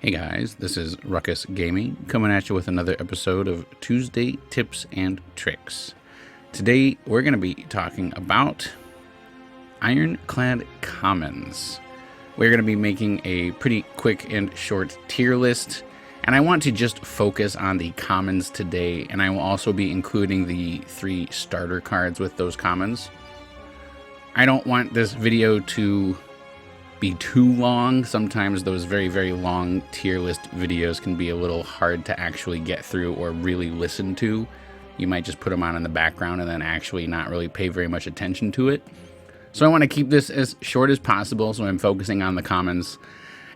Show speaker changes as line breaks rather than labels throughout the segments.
Hey guys, this is Ruckus Gaming coming at you with another episode of Tuesday Tips and Tricks. Today we're going to be talking about Ironclad Commons. We're going to be making a pretty quick and short tier list, and I want to just focus on the commons today, and I will also be including the 3 starter cards with those commons. I don't want this video to be too long. Sometimes those very long tier list videos can be a little hard to actually get through or really listen to. You might just put them on in the background and then actually not really pay very much attention to it. So I want to keep this as short as possible, so I'm focusing on the commons.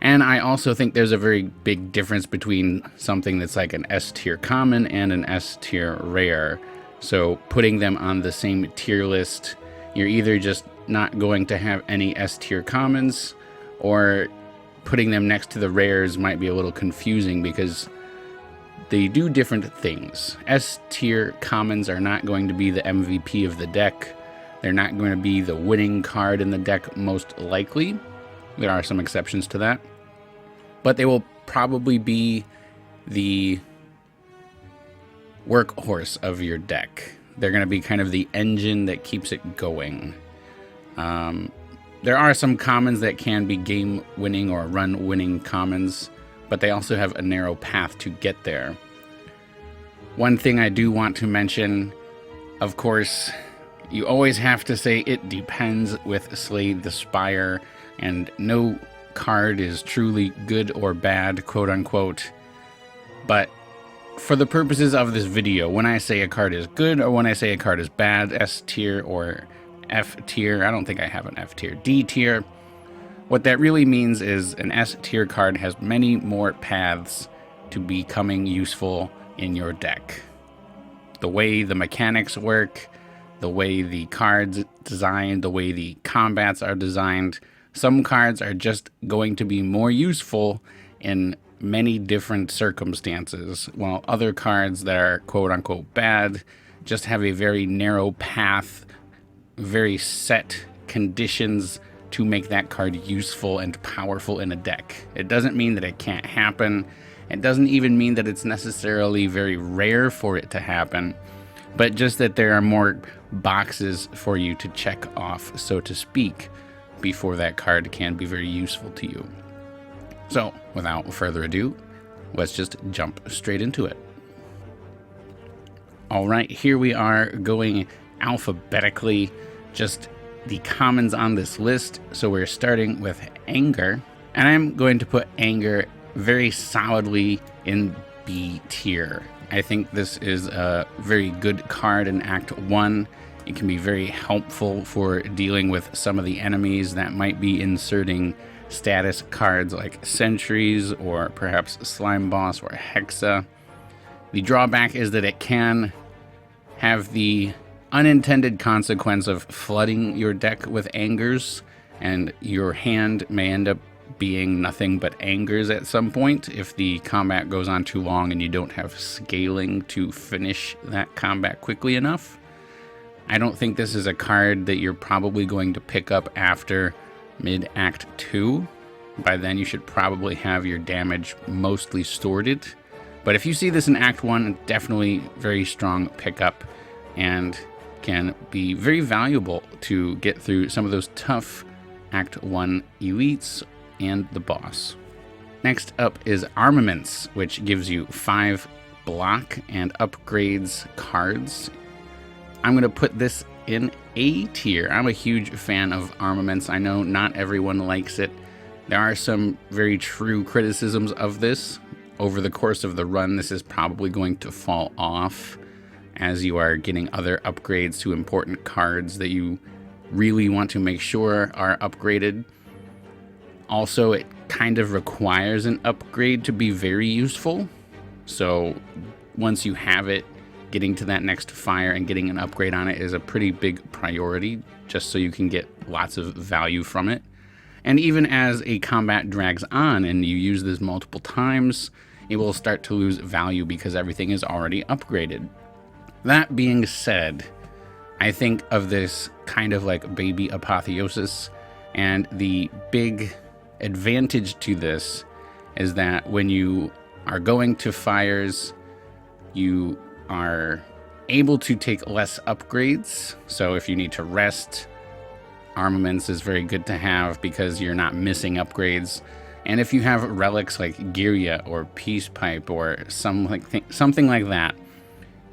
And I also think there's a very big difference between something that's like an S tier common and an S tier rare. So putting them on the same tier list, you're either just not going to have any S tier commons, or putting them next to the rares might be a little confusing because they do different things. S tier commons are not going to be the MVP of the deck. They're not going to be the winning card in the deck most likely. There are some exceptions to that. But they will probably be the workhorse of your deck. They're going to be kind of the engine that keeps it going. There are some commons that can be game-winning or run-winning commons, but they also have a narrow path to get there. One thing I do want to mention, of course, you always have to say it depends with Slade the Spire, and no card is truly good or bad, quote-unquote. But for the purposes of this video, when I say a card is good or when I say a card is bad, S tier or F tier, I don't think I have an F tier, D tier. What that really means is an S tier card has many more paths to becoming useful in your deck. The way the mechanics work, the way the cards designed, the way the combats are designed, some cards are just going to be more useful in many different circumstances, while other cards that are quote-unquote bad just have a very narrow path, very set conditions to make that card useful and powerful in a deck. It doesn't mean that it can't happen. It doesn't even mean that it's necessarily very rare for it to happen, but just that there are more boxes for you to check off, so to speak, before that card can be very useful to you. So, without further ado, let's just jump straight into it. Alright, here we are going alphabetically, just the commons on this list. So we're starting with Anger, and I'm going to put Anger very solidly in B tier. I think this is a very good card in Act 1. It can be very helpful for dealing with some of the enemies that might be inserting status cards like Sentries or perhaps Slime Boss or Hexa. The drawback is that it can have the unintended consequence of flooding your deck with Angers, and your hand may end up being nothing but Angers at some point if the combat goes on too long and you don't have scaling to finish that combat quickly enough. I don't think this is a card that you're probably going to pick up after mid-Act 2. By then you should probably have your damage mostly sorted. But if you see this in Act 1, definitely very strong pickup and can be very valuable to get through some of those tough Act 1 elites and the boss. Next up is Armaments, which gives you 5 block and upgrades cards. I'm going to put this in A tier. I'm a huge fan of Armaments. I know not everyone likes it. There are some very true criticisms of this. Over the course of the run, this is probably going to fall off as you are getting other upgrades to important cards that you really want to make sure are upgraded. Also, it kind of requires an upgrade to be very useful. So once you have it, getting to that next fire and getting an upgrade on it is a pretty big priority, just so you can get lots of value from it. And even as a combat drags on and you use this multiple times, it will start to lose value because everything is already upgraded. That being said, I think of this kind of like baby apotheosis, and the big advantage to this is that when you are going to fires, you are able to take less upgrades. So if you need to rest, armaments is very good to have because you're not missing upgrades. And if you have relics like Girya or Peace Pipe or something like that,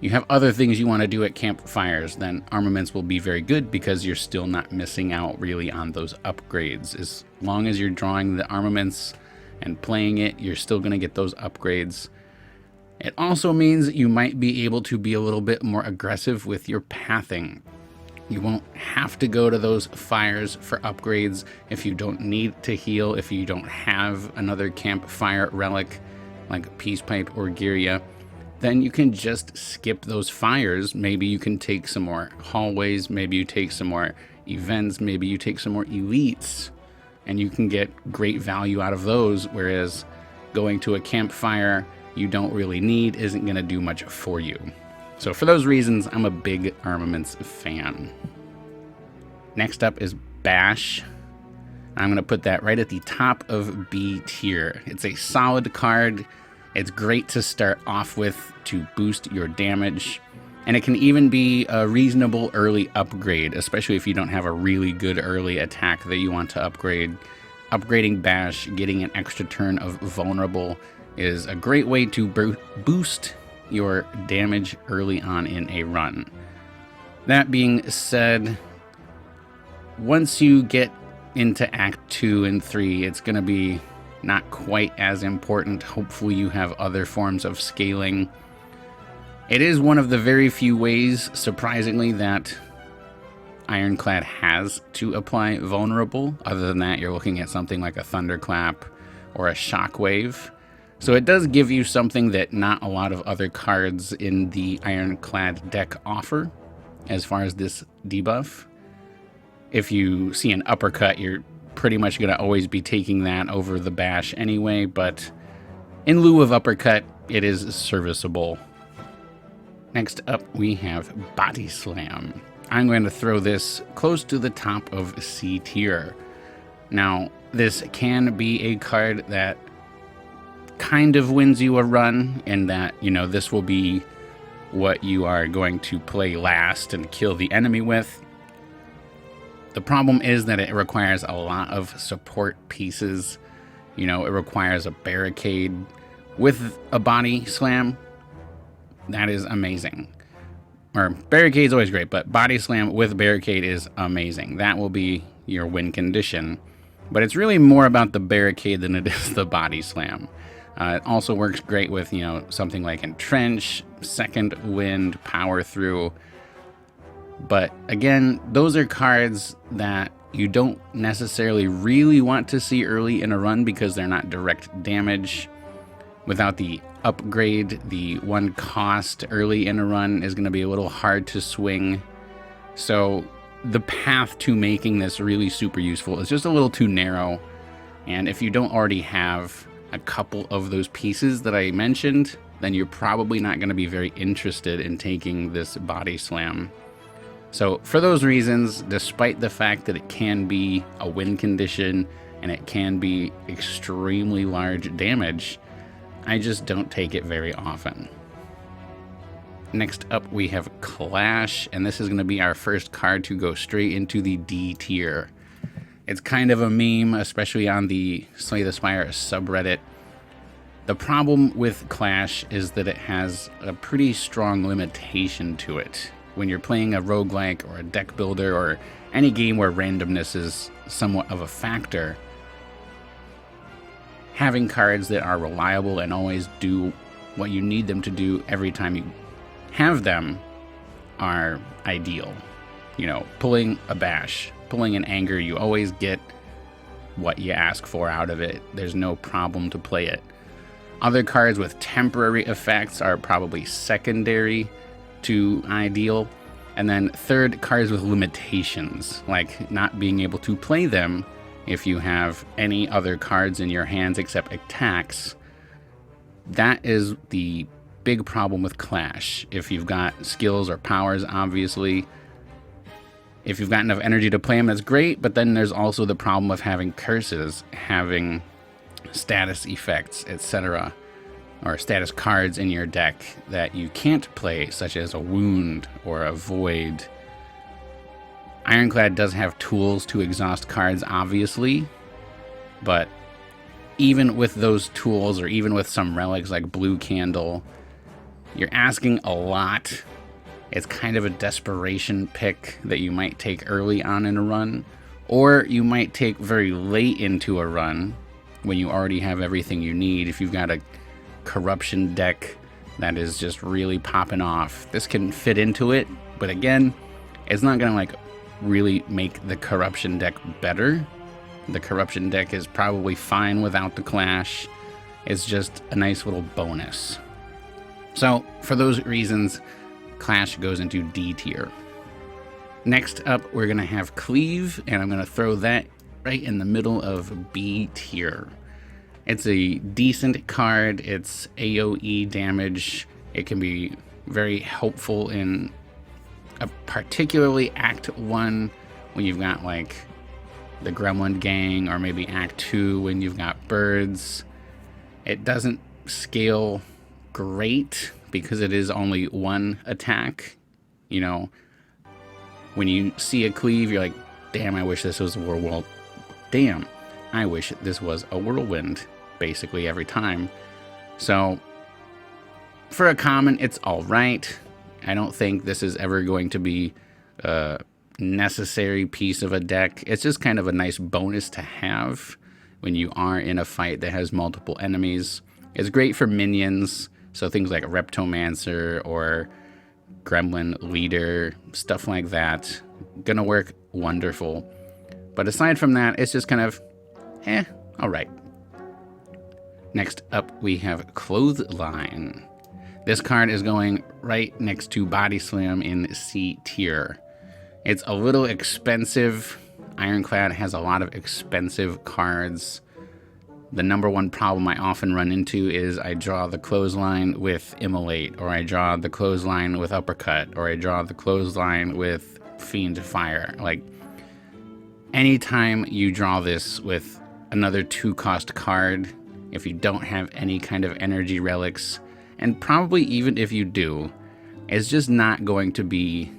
you have other things you want to do at campfires, then armaments will be very good because you're still not missing out really on those upgrades. As long as you're drawing the armaments and playing it, you're still going to get those upgrades. It also means you might be able to be a little bit more aggressive with your pathing. You won't have to go to those fires for upgrades if you don't need to heal, if you don't have another campfire relic like Peace Pipe or Girya. Then you can just skip those fires. Maybe you can take some more hallways, maybe you take some more events, maybe you take some more elites, and you can get great value out of those, whereas going to a campfire you don't really need isn't going to do much for you. So for those reasons, I'm a big armaments fan. Next up is Bash. I'm going to put that right at the top of B tier. It's a solid card. It's great to start off with to boost your damage. And it can even be a reasonable early upgrade, especially if you don't have a really good early attack that you want to upgrade. Upgrading Bash, getting an extra turn of Vulnerable, is a great way to boost your damage early on in a run. That being said, once you get into Act 2 and 3, it's going to be not quite as important. Hopefully you have other forms of scaling. It is one of the very few ways, surprisingly, that Ironclad has to apply Vulnerable. Other than that, you're looking at something like a Thunderclap or a Shockwave. So it does give you something that not a lot of other cards in the Ironclad deck offer as far as this debuff. If you see an Uppercut, you're pretty much going to always be taking that over the Bash anyway, but in lieu of Uppercut, it is serviceable. Next up, we have Body Slam. I'm going to throw this close to the top of C tier. Now, this can be a card that kind of wins you a run, in that, you know, this will be what you are going to play last and kill the enemy with. The problem is that it requires a lot of support pieces. You know, it requires a barricade with a Body Slam. That is amazing. Or barricade's always great, but Body Slam with barricade is amazing. That will be your win condition. But it's really more about the barricade than it is the Body Slam. It also works great with, you know, something like Entrench, Second Wind, Power Through. But again, those are cards that you don't necessarily really want to see early in a run because they're not direct damage. Without the upgrade, the one cost early in a run is going to be a little hard to swing. So the path to making this really super useful is just a little too narrow. And if you don't already have a couple of those pieces that I mentioned, then you're probably not going to be very interested in taking this Body Slam. So for those reasons, despite the fact that it can be a win condition and it can be extremely large damage, I just don't take it very often. Next up, we have Clash, and this is going to be our first card to go straight into the D tier. It's kind of a meme, especially on the Slay the Spire subreddit. The problem with Clash is that it has a pretty strong limitation to it. When you're playing a roguelike or a deck builder or any game where randomness is somewhat of a factor, having cards that are reliable and always do what you need them to do every time you have them are ideal. You know, pulling a Bash, pulling an Anger, you always get what you ask for out of it. There's no problem to play it. Other cards with temporary effects are probably secondary to ideal. And then third, cards with limitations, like not being able to play them if you have any other cards in your hands except attacks. That is the big problem with Clash. If you've got skills or powers, obviously, if you've got enough energy to play them, that's great, but then there's also the problem of having curses, having status effects, etc., or status cards in your deck that you can't play, such as a wound or a void. Ironclad does have tools to exhaust cards, obviously, but even with those tools, or even with some relics like Blue Candle, you're asking a lot. It's kind of a desperation pick that you might take early on in a run, or you might take very late into a run when you already have everything you need. If you've got a corruption deck that is just really popping off, this can fit into it, but again, it's not gonna like really make the corruption deck better. The corruption deck is probably fine without the clash. It's just a nice little bonus. So for those reasons, clash goes into D tier. Next up, we're gonna have Cleave, and I'm gonna throw that right in the middle of B tier. It's a decent card. It's AoE damage. It can be very helpful in particularly Act 1 when you've got like the Gremlin Gang, or maybe Act 2 when you've got birds. It doesn't scale great because it is only one attack. You know, when you see a Cleave, you're like, damn, I wish this was a whirlwind. Damn, I wish this was a whirlwind, basically every time. So for a common, it's all right. I don't think this is ever going to be a necessary piece of a deck. It's just kind of a nice bonus to have when you are in a fight that has multiple enemies. It's great for minions, so things like Reptomancer or Gremlin Leader, stuff like that, gonna work wonderful. But aside from that, it's just kind of, all right. Next up, we have Clothesline. This card is going right next to Body Slam in C tier. It's a little expensive. Ironclad has a lot of expensive cards. The number one problem I often run into is I draw the Clothesline with Immolate, or I draw the Clothesline with Uppercut, or I draw the Clothesline with Fiend Fire. Like, anytime you draw this with another 2-cost card, if you don't have any kind of energy relics, and probably even if you do, it's just not going to be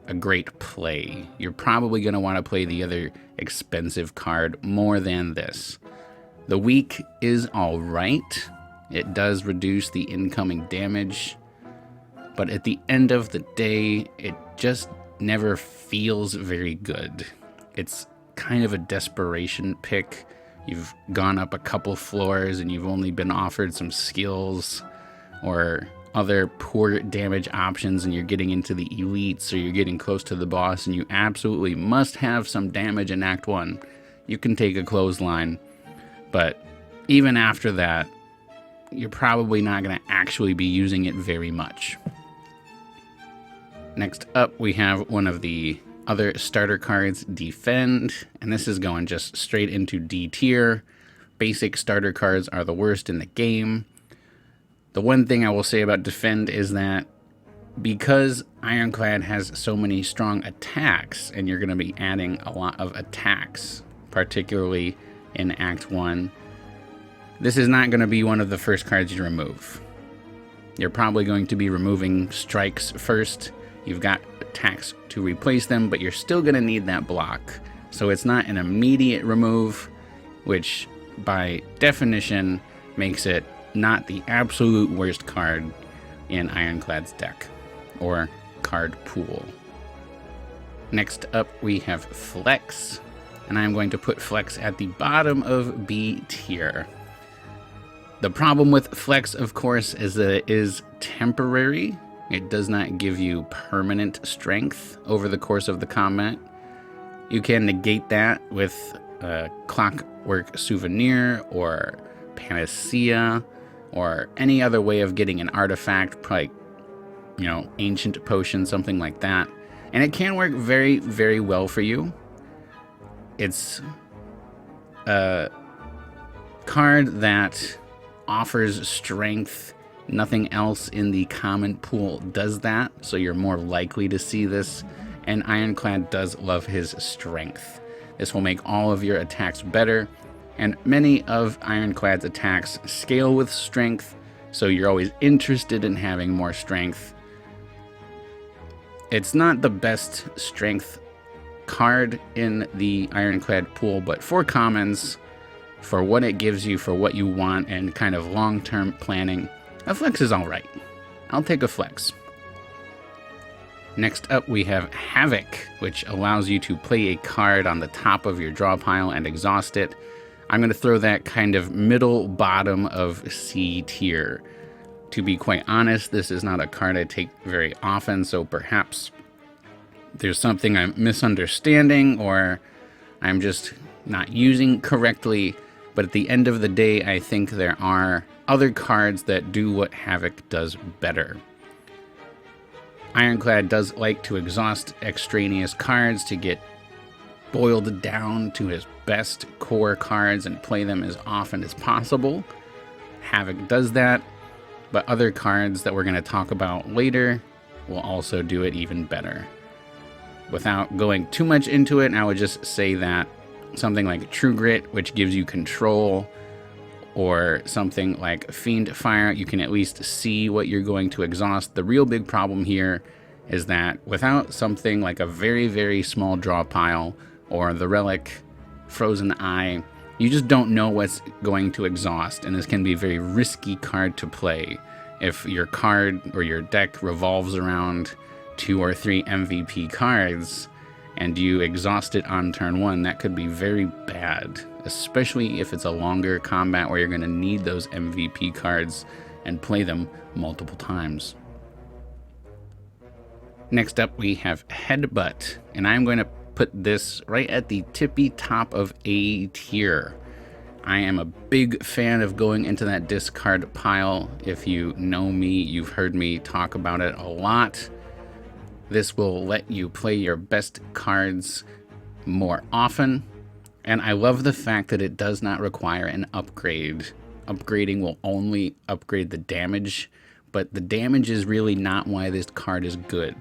a great play. You're probably going to want to play the other expensive card more than this. The weak is all right. It does reduce the incoming damage, but at the end of the day, it just never feels very good. It's kind of a desperation pick. You've gone up a couple floors and you've only been offered some skills or other poor damage options, and you're getting into the elites, or you're getting close to the boss and you absolutely must have some damage in Act 1. You can take a Clothesline, but even after that, you're probably not going to actually be using it very much. Next up, we have one of the other starter cards, Defend, and this is going just straight into D tier. Basic starter cards are the worst in the game. The one thing I will say about Defend is that because Ironclad has so many strong attacks, and you're going to be adding a lot of attacks, particularly in Act 1, this is not going to be one of the first cards you remove. You're probably going to be removing strikes first. You've got attacks to replace them, but you're still going to need that block. So it's not an immediate remove, which by definition makes it not the absolute worst card in Ironclad's deck or card pool. Next up, we have Flex, and I'm going to put Flex at the bottom of B tier. The problem with Flex, of course, is that it is temporary. It does not give you permanent strength over the course of the combat. You can negate that with Clockwork Souvenir or Panacea or any other way of getting an artifact, like, you know, Ancient Potion, something like that. And it can work very, very well for you. It's a card that offers strength. Nothing else in the common pool does that, so you're more likely to see this, and Ironclad does love his strength. This will make all of your attacks better. And many of Ironclad's attacks scale with strength, so you're always interested in having more strength. It's not the best strength card in the Ironclad pool, but for commons, for what it gives you, for what you want, and kind of long-term planning, a flex is all right. I'll take a flex. Next up, we have Havoc, which allows you to play a card on the top of your draw pile and exhaust it. I'm going to throw that kind of middle bottom of C tier. To be quite honest, this is not a card I take very often, so perhaps there's something I'm misunderstanding or I'm just not using correctly. But at the end of the day, I think there are other cards that do what Havoc does better. Ironclad does like to exhaust extraneous cards to get boiled down to his best core cards and play them as often as possible. Havoc does that, but other cards that we're going to talk about later will also do it even better. Without going too much into it, I would just say that something like True Grit, which gives you control, or something like Fiend Fire, you can at least see what you're going to exhaust. The real big problem here is that without something like a very, very small draw pile or the relic Frozen Eye, you just don't know what's going to exhaust, and this can be a very risky card to play. If your card or your deck revolves around 2 or 3 MVP cards and you exhaust it on turn 1, that could be very bad, especially if it's a longer combat where you're going to need those MVP cards and play them multiple times. Next up, we have Headbutt, and I'm going to put this right at the tippy top of A tier. I am a big fan of going into that discard pile. If you know me, you've heard me talk about it a lot. This will let you play your best cards more often. And I love the fact that it does not require an upgrade. Upgrading will only upgrade the damage, but the damage is really not why this card is good.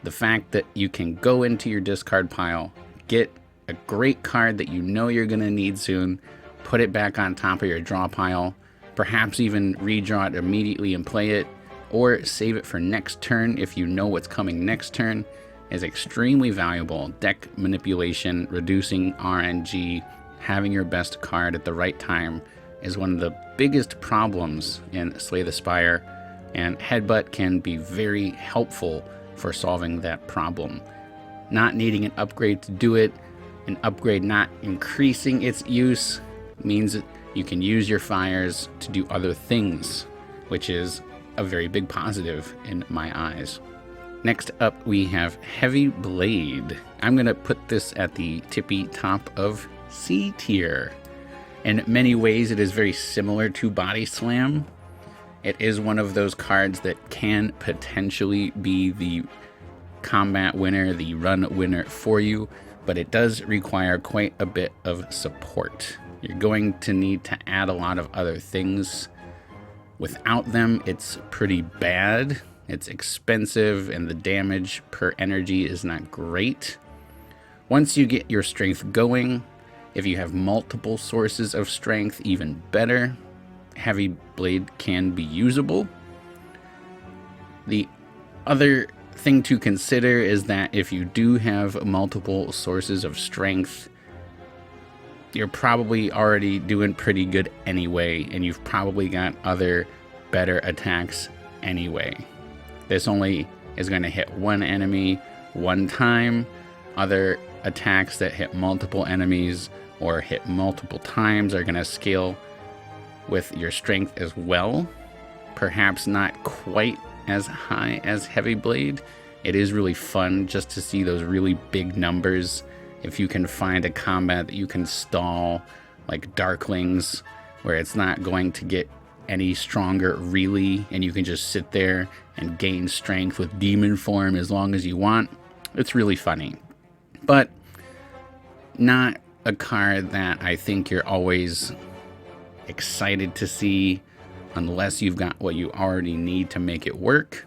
The fact that you can go into your discard pile, get a great card that you know you're going to need soon, put it back on top of your draw pile, perhaps even redraw it immediately and play it, or save it for next turn if you know what's coming next turn, is extremely valuable. Deck manipulation, reducing RNG, having your best card at the right time is one of the biggest problems in Slay the Spire, and Headbutt can be very helpful for solving that problem. Not needing an upgrade to do it, an upgrade not increasing its use, means that you can use your fires to do other things, which is a very big positive in my eyes. Next up, we have Heavy Blade. I'm going to put this at the tippy top of C tier. In many ways, it is very similar to Body Slam. It is one of those cards that can potentially be the combat winner, the run winner for you, but it does require quite a bit of support. You're going to need to add a lot of other things. Without them, it's pretty bad. It's expensive, and the damage per energy is not great. Once you get your strength going, if you have multiple sources of strength, even better. Heavy Blade can be usable. The other thing to consider is that if you do have multiple sources of strength, you're probably already doing pretty good anyway, and you've probably got other better attacks anyway. This only is going to hit one enemy one time. Other attacks that hit multiple enemies or hit multiple times are going to scale with your strength as well. Perhaps not quite as high as Heavy Blade. It is really fun just to see those really big numbers. If you can find a combat that you can stall, like Darklings, where it's not going to get any stronger really, and you can just sit there and gain strength with demon form as long as you want, it's really funny. But not a card that I think you're always excited to see unless you've got what you already need to make it work.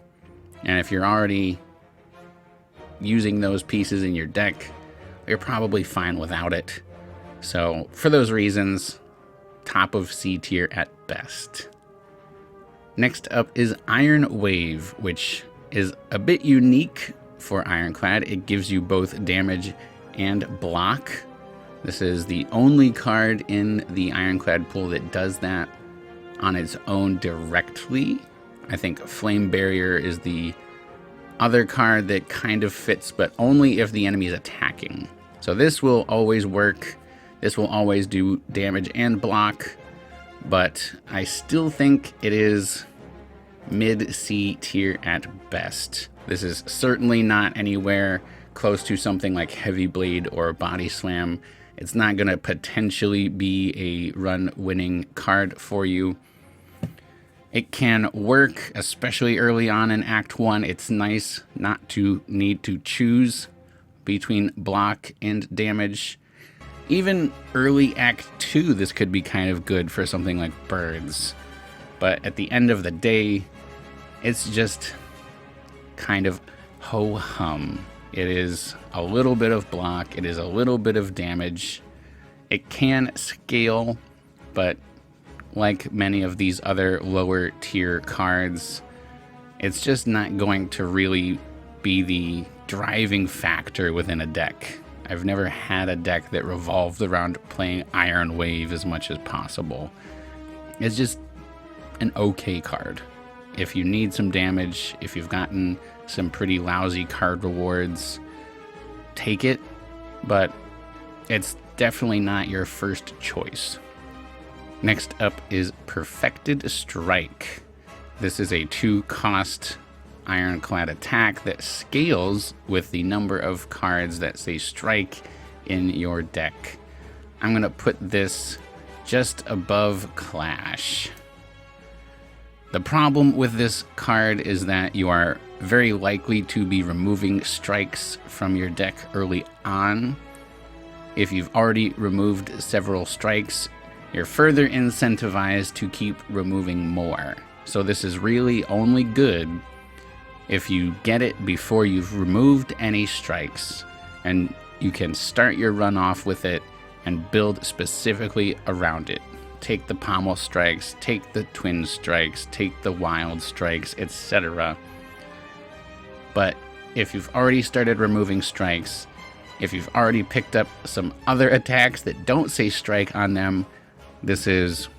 And if you're already using those pieces in your deck, you're probably fine without it. So for those reasons, top of C tier at best. Next up is Iron Wave, which is a bit unique for Ironclad. It gives you both damage and block. This is the only card in the Ironclad pool that does that on its own directly. I think Flame Barrier is the other card that kind of fits, but only if the enemy is attacking. So this will always work. This will always do damage and block, but I still think it is mid-C tier at best. This is certainly not anywhere close to something like Heavy Blade or Body Slam. It's not going to potentially be a run-winning card for you. It can work, especially early on in Act 1. It's nice not to need to choose between block and damage. Even early Act 2, this could be kind of good for something like birds. But at the end of the day, it's just kind of ho-hum. It is a little bit of block. It is a little bit of damage. It can scale, but like many of these other lower tier cards, it's just not going to really be the driving factor within a deck. I've never had a deck that revolved around playing Iron Wave as much as possible. It's just an okay card. If you need some damage, if you've gotten some pretty lousy card rewards, take it, but it's definitely not your first choice. Next up is Perfected Strike. This is a 2-cost Ironclad attack that scales with the number of cards that say strike in your deck. I'm going to put this just above Clash. The problem with this card is that you are very likely to be removing strikes from your deck early on. If you've already removed several strikes, you're further incentivized to keep removing more. So this is really only good if you get it before you've removed any strikes, and you can start your run off with it and build specifically around it. Take the Pommel strikes, take the Twin strikes, take the Wild strikes, etc. But if you've already started removing strikes, if you've already picked up some other attacks that don't say strike on them, this is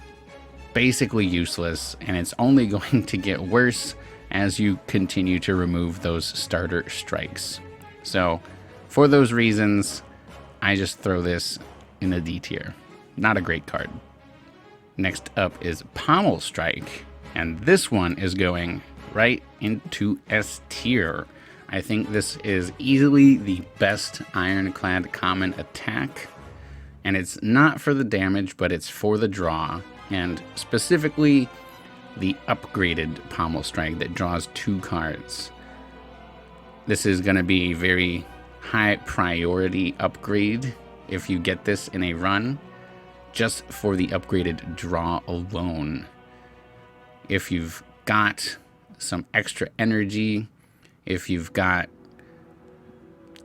basically useless, and it's only going to get worse as you continue to remove those starter strikes. So for those reasons, I just throw this in the D tier. Not a great card. Next up is Pommel Strike, and this one is going right into S tier. I think this is easily the best Ironclad common attack, and it's not for the damage, but it's for the draw, and specifically the upgraded Pommel Strike that draws 2 cards. This is going to be a very high priority upgrade if you get this in a run, just for the upgraded draw alone. If you've got some extra energy, if you've got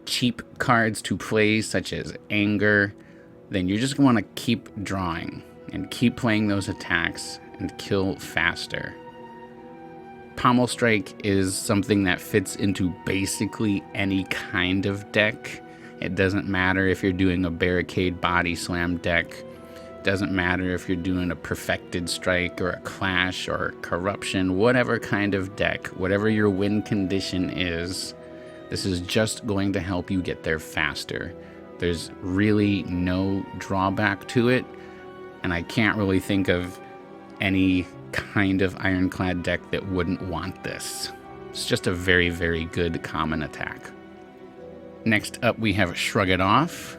cheap cards to play, such as Anger, then you just want to keep drawing and keep playing those attacks and kill faster. Pommel Strike is something that fits into basically any kind of deck. It doesn't matter if you're doing a Barricade Body Slam deck. Doesn't matter if you're doing a Perfected Strike or a Clash or Corruption, whatever kind of deck, whatever your win condition is, this is just going to help you get there faster. There's really no drawback to it, and I can't really think of any kind of Ironclad deck that wouldn't want this. It's just a very, very good common attack. Next up, we have Shrug It Off,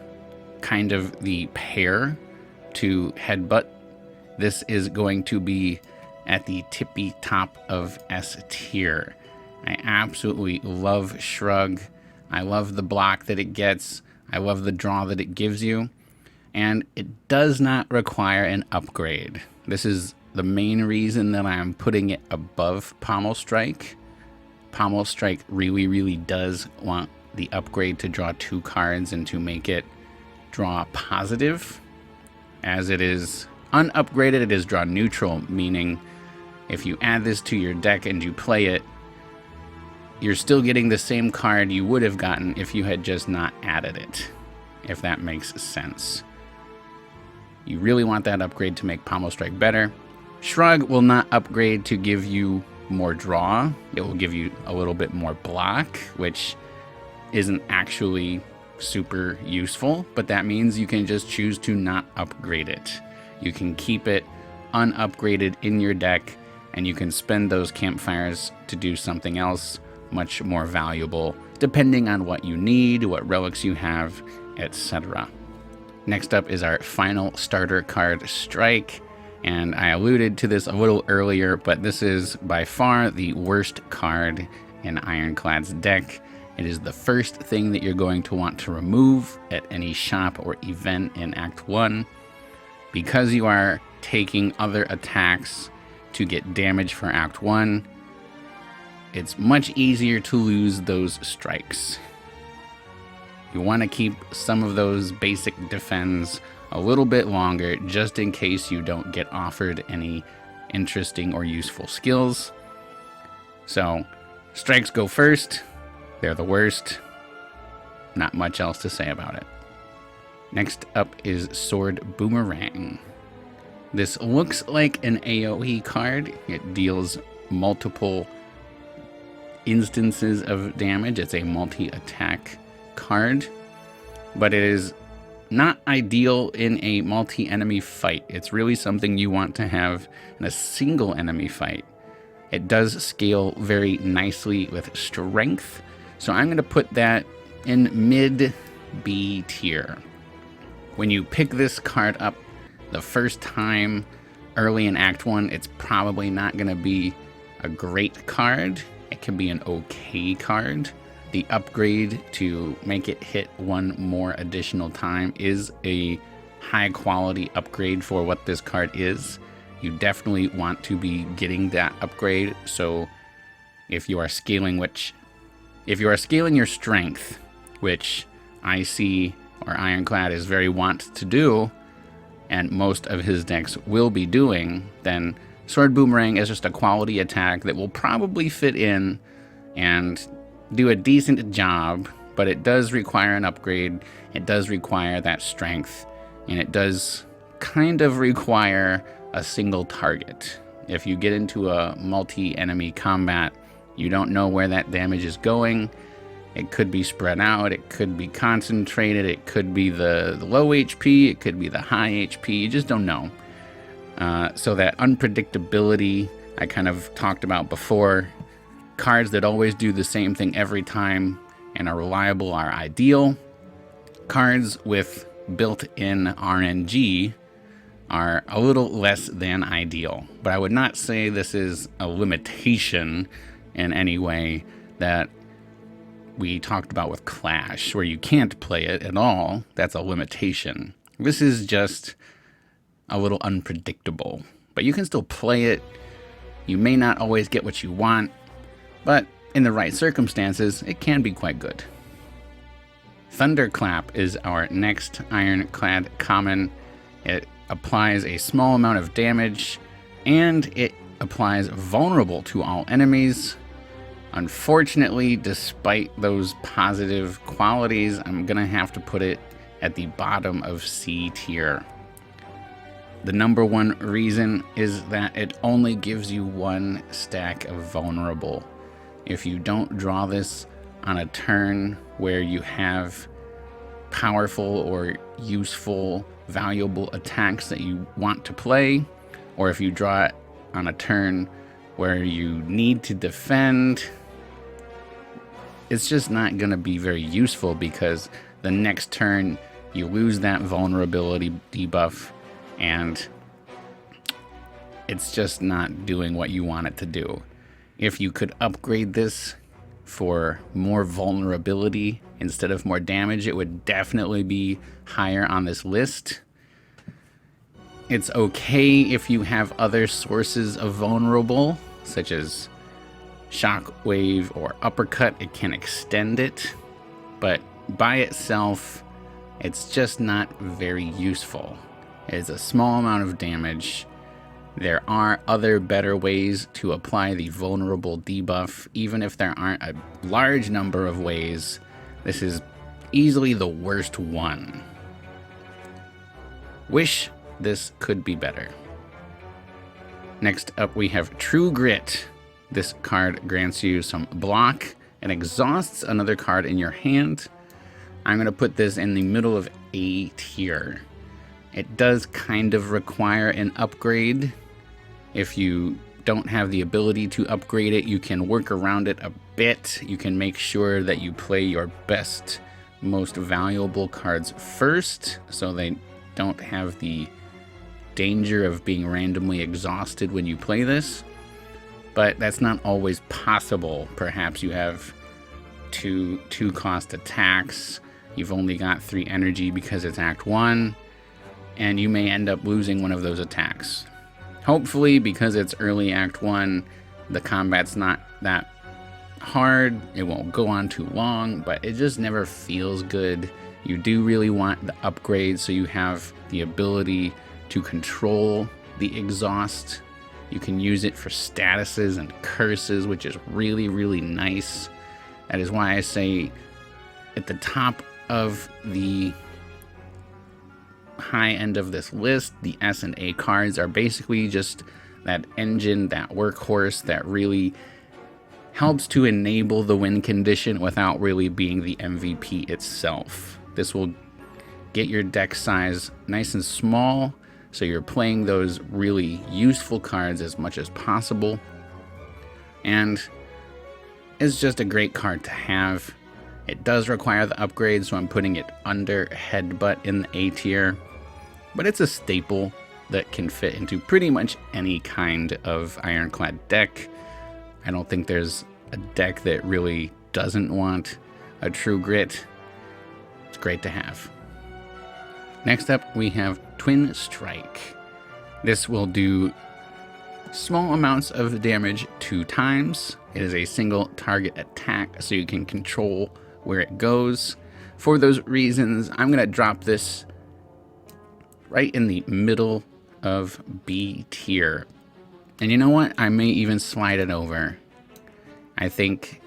kind of the pair to Headbutt. This is going to be at the tippy top of S tier. I absolutely love Shrug. I love the block that it gets. I love the draw that it gives you. And it does not require an upgrade. This is the main reason that I'm putting it above Pommel Strike. Pommel Strike really, really does want the upgrade to draw 2 cards and to make it draw positive. as it is unupgraded, it is draw neutral, meaning if you add this to your deck and you play it, you're still getting the same card you would have gotten if you had just not added it, if that makes sense. You really want that upgrade to make Pommel Strike better. Shrug will not upgrade to give you more draw. It will give you a little bit more block, which isn't actually super useful, but that means you can just choose to not upgrade it. You can keep it unupgraded in your deck, and you can spend those campfires to do something else much more valuable, depending on what you need, what relics you have, etc. Next up is our final starter card, Strike, and I alluded to this a little earlier, but this is by far the worst card in Ironclad's deck. It is the first thing that you're going to want to remove at any shop or event in Act 1. Because you are taking other attacks to get damage for Act 1, it's much easier to lose those strikes. You want to keep some of those basic defends a little bit longer, just in case you don't get offered any interesting or useful skills. So, strikes go first. They're the worst. Not much else to say about it. Next up is Sword Boomerang. This looks like an AoE card. It deals multiple instances of damage. It's a multi-attack card, but it is not ideal in a multi-enemy fight. It's really something you want to have in a single enemy fight. It does scale very nicely with strength, so I'm going to put that in mid B tier. When you pick this card up the first time early in Act 1, it's probably not going to be a great card. It can be an okay card. The upgrade to make it hit one more additional time is a high quality upgrade for what this card is. You definitely want to be getting that upgrade. So if you are scaling your strength, which I see or Ironclad is very wont to do, and most of his decks will be doing, then Sword Boomerang is just a quality attack that will probably fit in and do a decent job, but it does require an upgrade. It does require that strength, and it does kind of require a single target. If you get into a multi-enemy combat, you don't know where that damage is going. It could be spread out, it could be concentrated, it could be the low HP, it could be the high HP, you just don't know. So that unpredictability I kind of talked about before. Cards that always do the same thing every time and are reliable are ideal. Cards with built-in RNG are a little less than ideal, but I would not say this is a limitation in any way that we talked about with Clash, where you can't play it at all. That's a limitation. This is just a little unpredictable, but you can still play it. You may not always get what you want, but in the right circumstances, it can be quite good. Thunderclap is our next Ironclad common. It applies a small amount of damage, and it applies vulnerable to all enemies. Unfortunately, despite those positive qualities, I'm gonna have to put it at the bottom of C tier. The number one reason is that it only gives you one stack of vulnerable. If you don't draw this on a turn where you have powerful or useful, valuable attacks that you want to play, or if you draw it on a turn where you need to defend, it's just not going to be very useful, because the next turn you lose that vulnerability debuff and it's just not doing what you want it to do. If you could upgrade this for more vulnerability instead of more damage, it would definitely be higher on this list. It's okay if you have other sources of vulnerable, such as Shockwave or Uppercut. It can extend it, but by itself, it's just not very useful. It is a small amount of damage. There are other better ways to apply the vulnerable debuff, even if there aren't a large number of ways. This is easily the worst one. Wish this could be better. Next up we have True Grit. This card grants you some block and exhausts another card in your hand. I'm going to put this in the middle of A tier. It does kind of require an upgrade. If you don't have the ability to upgrade it, you can work around it a bit. You can make sure that you play your best, most valuable cards first, so they don't have the danger of being randomly exhausted when you play this. But that's not always possible. Perhaps you have two cost attacks. You've only got 3 energy because it's Act 1, and you may end up losing one of those attacks. Hopefully, because it's early Act 1, the combat's not that hard. It won't go on too long, but it just never feels good. You do really want the upgrade so you have the ability to control the exhaust. You can use it for statuses and curses, which is really, really nice. That is why I say at the top of the high end of this list, the S and A cards are basically just that engine, that workhorse that really helps to enable the win condition without really being the MVP itself. This will get your deck size nice and small, so you're playing those really useful cards as much as possible. And it's just a great card to have. It does require the upgrade, so I'm putting it under Headbutt in the A tier. But it's a staple that can fit into pretty much any kind of Ironclad deck. I don't think there's a deck that really doesn't want a True Grit. It's great to have. Next up, we have Twin Strike. This will do small amounts of damage 2 times. It is a single target attack, so you can control where it goes. For those reasons, I'm going to drop this right in the middle of B tier. And you know what? I may even slide it over. I think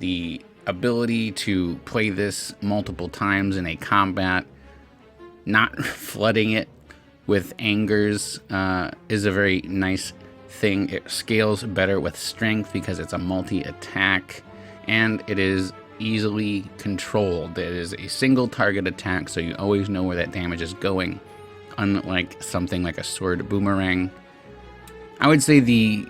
the ability to play this multiple times in a combat, not flooding it with angers, is a very nice thing. It scales better with strength because it's a multi-attack, and it is easily controlled. It is a single target attack, so you always know where that damage is going, unlike something like a sword boomerang. I would say the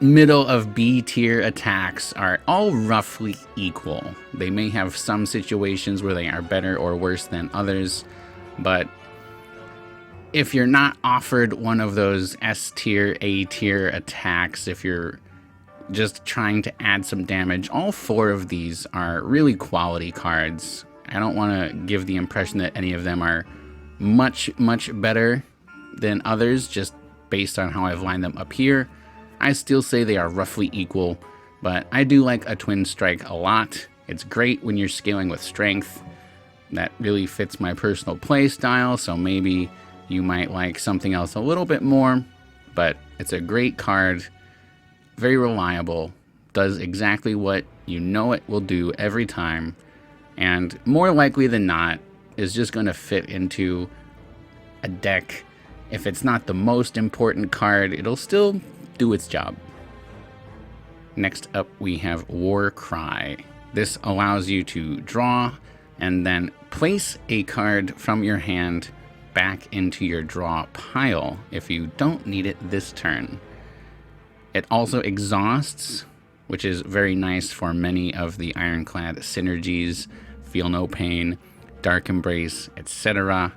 middle of B tier attacks are all roughly equal. They may have some situations where they are better or worse than others, but if you're not offered one of those S tier, A tier attacks, if you're just trying to add some damage, all 4 of these are really quality cards. I don't want to give the impression that any of them are much better than others just based on how I've lined them up here. I still say they are roughly equal, but I do like a Twin Strike a lot. It's great when you're scaling with strength. That really fits my personal play style, so maybe you might like something else a little bit more, but it's a great card, very reliable, does exactly what you know it will do every time, and more likely than not is just going to fit into a deck. If it's not the most important card, it'll still do its job. Next up, we have War Cry. This allows you to draw and then place a card from your hand back into your draw pile if you don't need it this turn. It also exhausts, which is very nice for many of the Ironclad synergies, Feel No Pain, Dark Embrace, etc.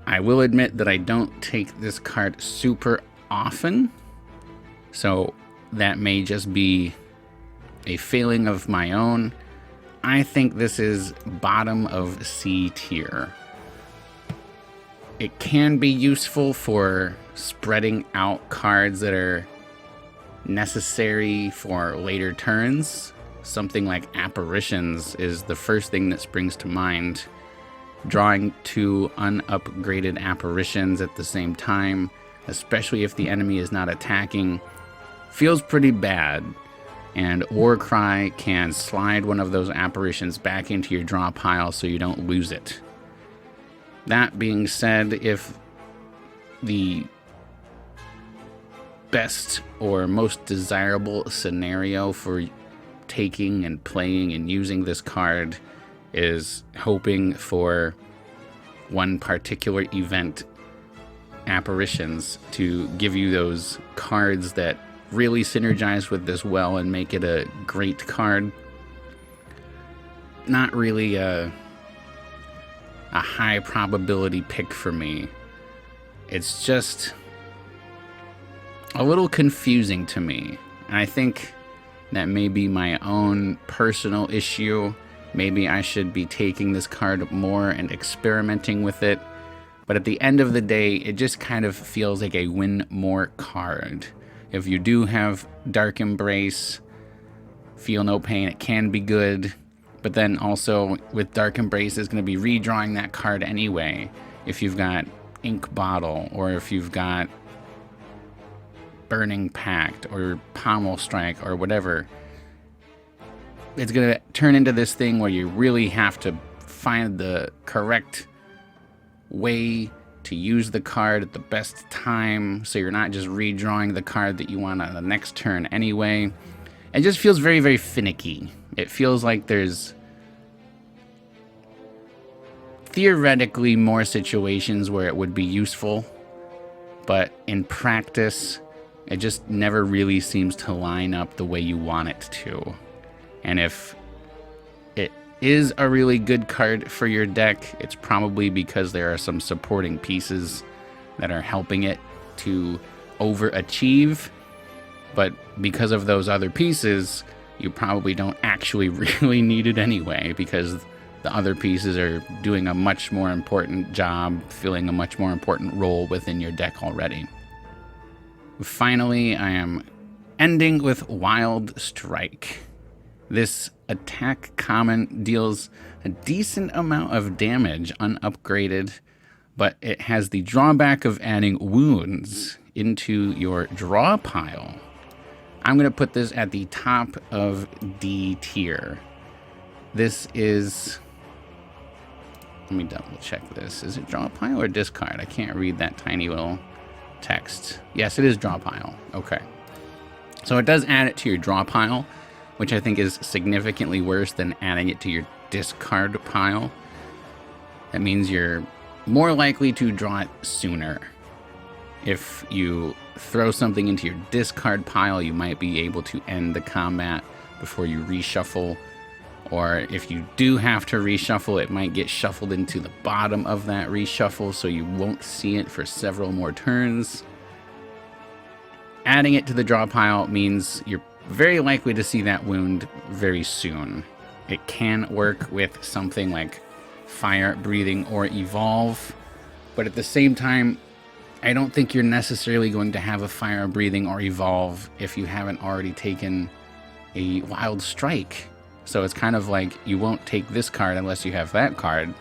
I will admit that I don't take this card super often, so that may just be a failing of my own. I think this is bottom of C tier. It can be useful for spreading out cards that are necessary for later turns. Something like Apparitions is the first thing that springs to mind. drawing two unupgraded apparitions at the same time, especially if the enemy is not attacking, feels pretty bad. And Warcry can slide one of those apparitions back into your draw pile so you don't lose it. That being said, if the best or most desirable scenario for taking and playing and using this card is hoping for one particular event apparitions to give you those cards that really synergize with this well and make it a great card. Not really a high probability pick for me. It's just a little confusing to me. And I think that may be my own personal issue. Maybe I should be taking this card more and experimenting with it. But at the end of the day, it just kind of feels like a win more card. If you do have Dark Embrace, Feel No Pain, it can be good. But then also with Dark Embrace, it's going to be redrawing that card anyway. If you've got Ink Bottle, or if you've got Burning Pact, or Pommel Strike, or whatever, it's going to turn into this thing where you really have to find the correct way to use the card at the best time, so you're not just redrawing the card that you want on the next turn anyway. It just feels very, very finicky. It feels like there's theoretically more situations where it would be useful, but in practice, it just never really seems to line up the way you want it to. And if it is a really good card for your deck, it's probably because there are some supporting pieces that are helping it to overachieve. But because of those other pieces, you probably don't actually really need it anyway, because the other pieces are doing a much more important job, filling a much more important role within your deck already. Finally, I am ending with Wild Strike. This attack common deals a decent amount of damage unupgraded, but it has the drawback of adding wounds into your draw pile. I'm going to put this at the top of D tier. This is... Let me double check this. Is it draw pile or discard? I can't read that tiny little text. Yes, it is draw pile. Okay. So it does add it to your draw pile, which I think is significantly worse than adding it to your discard pile. That means you're more likely to draw it sooner. If you throw something into your discard pile, you might be able to end the combat before you reshuffle. Or if you do have to reshuffle, it might get shuffled into the bottom of that reshuffle, so you won't see it for several more turns. Adding it to the draw pile means you're very likely to see that wound very soon. It can work with something like Fire Breathing or Evolve, but at the same time, I don't think you're necessarily going to have a Fire Breathing or Evolve if you haven't already taken a Wild Strike. So it's kind of like you won't take this card unless you have that card,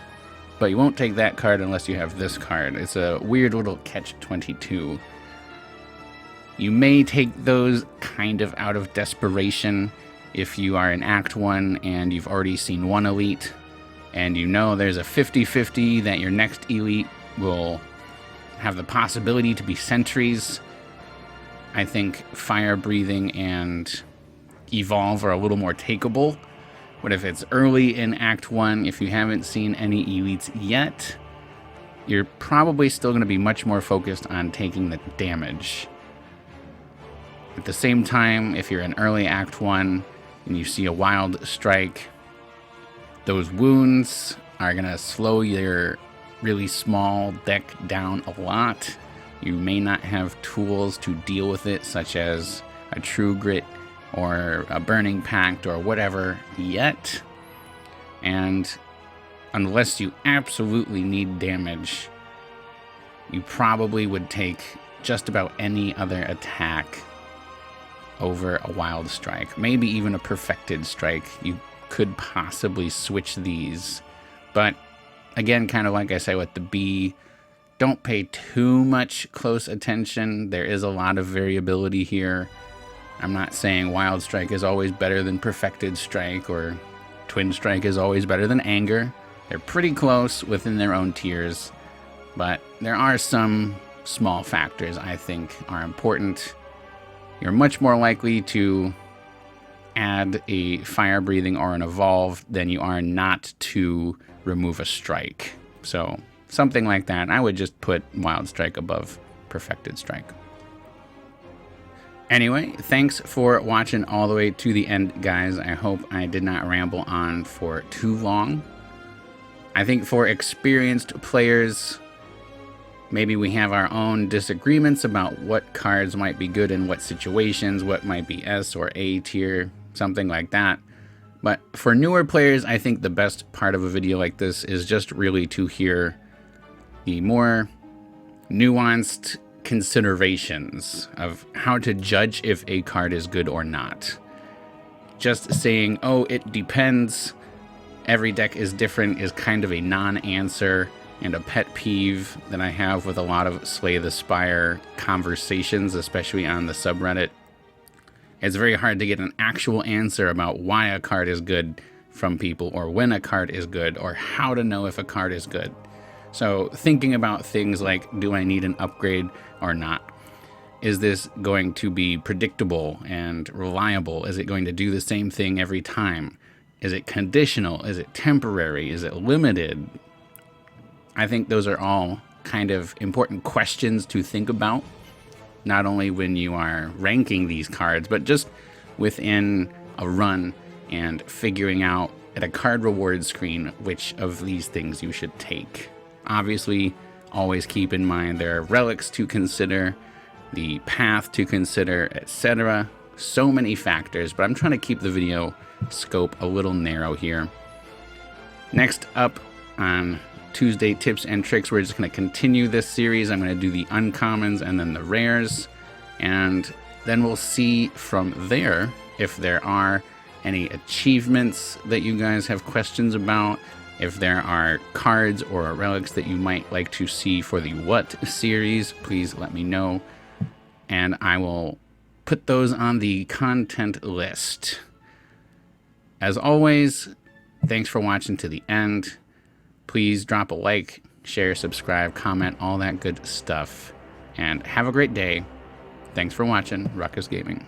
but you won't take that card unless you have this card. It's a weird little catch-22. You may take those kind of out of desperation if you are in Act 1 and you've already seen one elite, and you know there's a 50-50 that your next elite will have the possibility to be sentries. I think Fire Breathing and Evolve are a little more takeable. But if it's early in Act 1, if you haven't seen any elites yet, you're probably still going to be much more focused on taking the damage. At the same time, if you're in early Act 1 and you see a Wild Strike, those wounds are going to slow your really small deck down a lot. You may not have tools to deal with it, such as a True Grit or a Burning Pact or whatever yet. And unless you absolutely need damage, you probably would take just about any other attack over a Wild Strike. Maybe even a Perfected Strike. You could possibly switch these. But Again, kind of like I say with the B, don't pay too much close attention. There is a lot of variability here. I'm not saying Wild Strike is always better than Perfected Strike or Twin Strike is always better than Anger. They're pretty close within their own tiers, but there are some small factors I think are important. You're much more likely to add a Fire Breathing or an Evolve than you are not to remove a Strike. So something like that. I would just put Wild Strike above Perfected Strike. Anyway, thanks for watching all the way to the end, guys. I hope I did not ramble on for too long. I think for experienced players, maybe we have our own disagreements about what cards might be good in what situations, what might be S or A tier, something like that. But for newer players, I think the best part of a video like this is just really to hear the more nuanced considerations of how to judge if a card is good or not. Just saying, oh, it depends, every deck is different, is kind of a non-answer and a pet peeve that I have with a lot of Slay the Spire conversations, especially on the subreddit. It's very hard to get an actual answer about why a card is good from people, or when a card is good, or how to know if a card is good. So thinking about things like, do I need an upgrade or not? Is this going to be predictable and reliable? Is it going to do the same thing every time? Is it conditional? Is it temporary? Is it limited? I think those are all kind of important questions to think about, not only when you are ranking these cards, but just within a run and figuring out at a card reward screen which of these things you should take. Obviously, always keep in mind there are relics to consider, the path to consider, etc. So many factors, but I'm trying to keep the video scope a little narrow here. Next up on Tuesday Tips and Tricks, we're just going to continue this series. I'm going to do the uncommons and then the rares, and then we'll see from there if there are any achievements that you guys have questions about, if there are cards or relics that you might like to see for the What series, please let me know, and I will put those on the content list. As always, thanks for watching to the end. Please drop a like, share, subscribe, comment, all that good stuff. And have a great day. Thanks for watching Ruckus Gaming.